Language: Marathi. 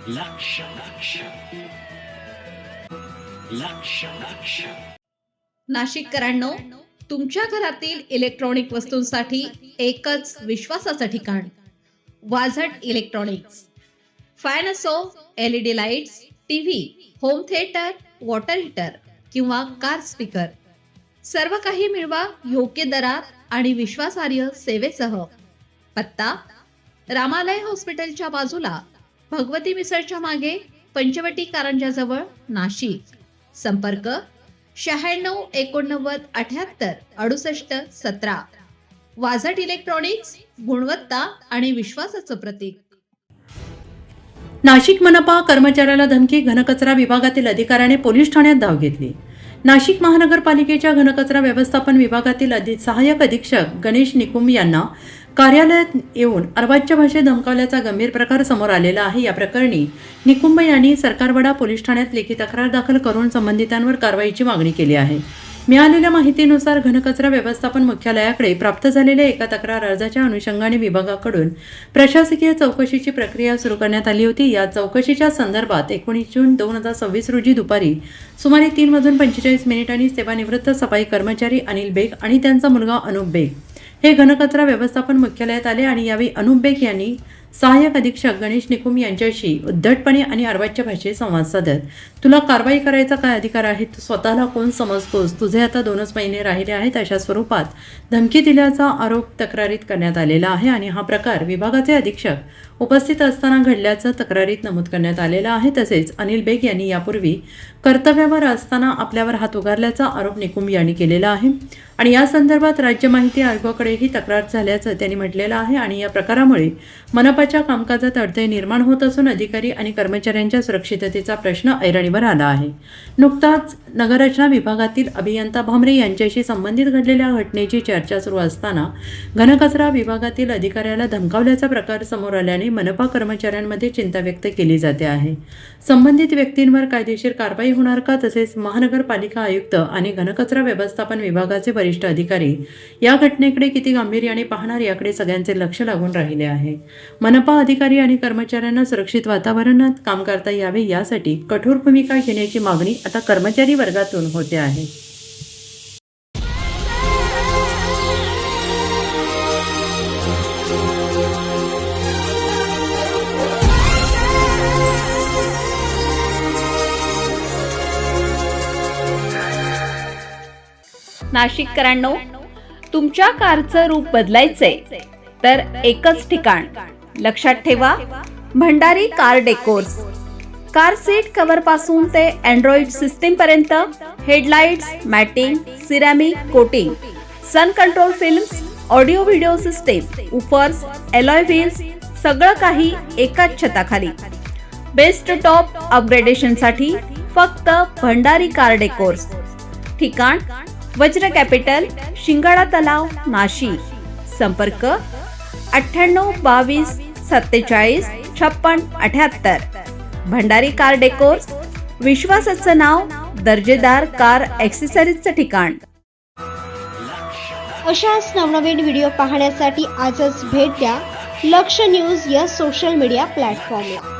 लक्ष लक्ष लक्ष लक्ष नाशिककरांनो, तुमच्या घरातील इलेक्ट्रॉनिक वस्तूंसाठी एकच विश्वासाचं ठिकाण वाझट इलेक्ट्रॉनिक्स. फॅन असो, LED lights, TV, home theatre, water heater किंवा कार स्पीकर, सर्व काही मिळवा योग्य दरात आणि विश्वासार्ह सेवेसह. पत्ता: रामालय हॉस्पिटलच्या बाजूला, भगवती मिसळच्या मागे, पंचवटी कारंजाजवळ, नाशिक. संपर्क: 96 89 78 68 17. वाझट इलेक्ट्रॉनिक्स, गुणवत्ता आणि विश्वासाचं प्रतीक. नाशिक मनपा कर्मचाऱ्याला धमकी, घनकचरा विभागातील अधिकाऱ्याने पोलीस ठाण्यात धाव घेतली. नाशिक महानगरपालिकेच्या घनकचरा व्यवस्थापन विभागातील सहाय्यक अधीक्षक गणेश निकुम यांना कार्यालयात येऊन अर्वाच्य भाषेत धमकावल्याचा गंभीर प्रकार समोर आलेला आहे. या प्रकरणी निकुंब यांनी सरकारवाडा पोलीस ठाण्यात लेखी तक्रार दाखल करून संबंधितांवर कारवाईची मागणी केली आहे. मिळालेल्या माहितीनुसार घनकचरा व्यवस्थापन मुख्यालयाकडे प्राप्त झालेल्या एका तक्रार अर्जाच्या अनुषंगाने विभागाकडून प्रशासकीय चौकशीची प्रक्रिया सुरू करण्यात आली होती. या चौकशीच्या संदर्भात 19 जून 2026 रोजी दुपारी सुमारे 3:45 सेवानिवृत्त सफाई कर्मचारी अनिल बेग आणि त्यांचा मुलगा अनुप बेग हे घनकचरा व्यवस्थापन मुख्यालयात आले आणि यावेळी अनुप बेग यांनी सहाय्यक अधीक्षक गणेश निकुम यांच्याशी उद्धटपणे आणि अर्वाच्य भाषेत संवाद साधत, तुला कारवाई करायचा काय अधिकार आहे, तू स्वतःला कोण समजतोस, तुझे आता 2च महिने राहिले आहेत, अशा स्वरूपात धमकी दिल्याचा आरोप तक्रारीत करण्यात आलेला आहे. आणि हा प्रकार विभागाचे अधीक्षक उपस्थित असताना घडल्याचं तक्रारीत नमूद करण्यात आलेलं आहे. तसेच अनिल बेग यांनी यापूर्वी कर्तव्यावर असताना आपल्यावर हात उगारल्याचा आरोप निकुम यांनी केलेला आहे आणि या संदर्भात राज्य माहिती आयोगाकडेही तक्रार झाल्याचं त्यांनी म्हटलेलं आहे. आणि या प्रकारामुळे मनपाच्या कामकाजात अडथळे निर्माण होत असून अधिकारी आणि कर्मचाऱ्यांच्या सुरक्षिततेचा प्रश्न ऐरणीवर आला आहे. नुकताच नगररचना विभागातील अभियंता भामरे यांच्याशी संबंधित घडलेल्या घटनेची चर्चा सुरू असताना घनकचरा विभागातील अधिकाऱ्याला धमकावल्याचा प्रकार समोर आल्याने मनपा कर्मचाऱ्यांमध्ये चिंता व्यक्त केली जाते आहे. संबंधित व्यक्तींवर कायदेशीर कारवाई होणार का, तसेच महानगरपालिका आयुक्त आणि घनकचरा व्यवस्थापन विभागाचे वरिष्ठ अधिकारी या घटनेकडे किती गांभीर्याने पाहणार, याकडे सगळ्यांचे लक्ष लागून राहिले आहे. मनपा अधिकारी आणि कर्मचाऱ्यांना सुरक्षित वातावरणात काम करता यावे यासाठी कठोर भूमिका घेण्याची मागणी आता कर्मचारी वर्गातून होते आहे. नाशिककरांनो, तुमच्या कारचं रूप बदलायचंय तर एकच ठिकाण. लक्षात ठेवा, Bhandari car decors. Car seat cover पासून ते अँड्रॉइड सिस्टीम पर्यंत, headlights, matting, ceramic coating, sun control films, audio video system, woofers, alloy wheels, सगळं काही एकाच छताखाली. बेस्ट टॉप अपग्रेडेशनसाठी फक्त भंडारी कार डेकोर्स. ठिकाण: वज्र कॅपिटल, शिंगाडा तलाव, नाशिक. संपर्क: 98 22 47 56 78. भंडारी कार डेकोर्स, विश्वासाचं नाव, दर्जेदार कार ॲक्सेसरीजचं ठिकाण. अशाच नवनवीन व्हिडिओ पाहण्यासाठी आजच भेट द्या लक्ष न्यूज या सोशल मीडिया प्लॅटफॉर्मला.